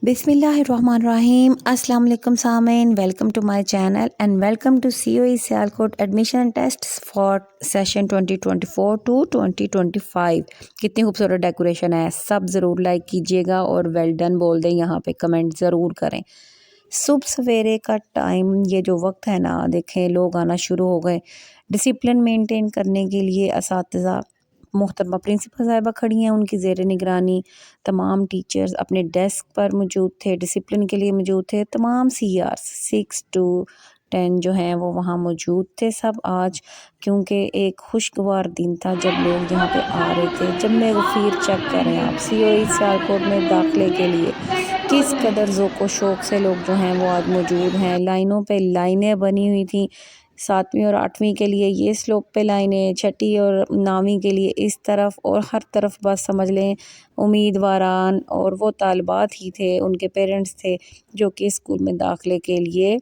बिस्मिल्लाहिर्रहमानिर्रहीम। अस्सलाम वालेकुम सामीन, welcome to my channel and welcome to COE Sialkot admission tests for session 2024 to 2025। कितनी खूबसूरत डेकोरेशन है, सब ज़रूर लाइक कीजिएगा और वेल डन बोल दें, यहाँ पे कमेंट ज़रूर करें। सुबह सवेरे का टाइम, ये जो वक्त है ना, देखें लोग आना शुरू हो गए। डिसिप्लिन मेंटेन करने के लिए असातिज़ा मोहतरमा प्रिंसिपल साहिबा खड़ी हैं, उनकी ज़ेर निगरानी तमाम टीचर्स अपने डेस्क पर मौजूद थे, डिसिप्लिन के लिए मौजूद थे। तमाम CRs 6 to 10 जो हैं वो वहाँ मौजूद थे सब आज, क्योंकि एक खुशगवार दिन था जब लोग यहाँ पे आ रहे थे। जब मैं गफ़ीर चेक करें आप COE सियालकोट में दाखिले के लिए किस कदर ज़ोक़ो शौक़ से लोग जो हैं वो आज मौजूद हैं। लाइनों पे लाइनें बनी हुई थी, 7वीं और 8वीं के लिए ये स्लोप पे लाइनें, 6ठी और 9वीं के लिए इस तरफ, और हर तरफ बस समझ लें उम्मीदवारान और वो तालिबात ही थे, उनके पेरेंट्स थे जो कि स्कूल में दाखिले के लिए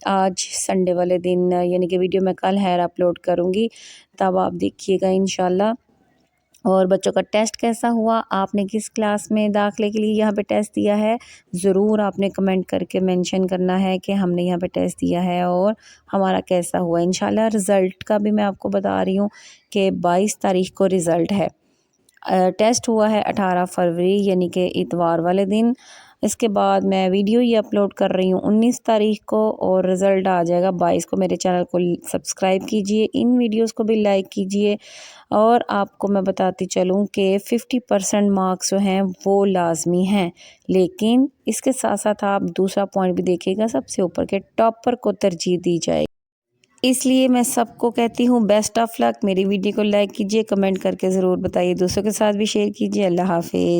आज संडे वाले दिन, यानी कि वीडियो मैं कल है अपलोड करूँगी, तब आप देखिएगा इंशाल्लाह। और बच्चों का टेस्ट कैसा हुआ, आपने किस क्लास में दाखिले के लिए यहाँ पे टेस्ट दिया है, ज़रूर आपने कमेंट करके मेंशन करना है कि हमने यहाँ पे टेस्ट दिया है और हमारा कैसा हुआ। इंशाल्लाह रिज़ल्ट का भी मैं आपको बता रही हूँ कि 22 तारीख को रिज़ल्ट है। टेस्ट हुआ है 18 फरवरी यानी कि इतवार वाले दिन। इसके बाद मैं वीडियो ये अपलोड कर रही हूँ 19 तारीख को और रिज़ल्ट आ जाएगा 22 को। मेरे चैनल को सब्सक्राइब कीजिए, इन वीडियोस को भी लाइक कीजिए। और आपको मैं बताती चलूँ कि 50% मार्क्स जो हैं वो लाजमी हैं, लेकिन इसके साथ साथ आप दूसरा पॉइंट भी देखिएगा, सबसे ऊपर के टॉपर को तरजीह दी जाए। इसलिए मैं सबको कहती हूँ बेस्ट ऑफ लक। मेरी वीडियो को लाइक कीजिए, कमेंट करके ज़रूर बताइए, दूसरों के साथ भी शेयर कीजिए। अल्लाह हाफिज़।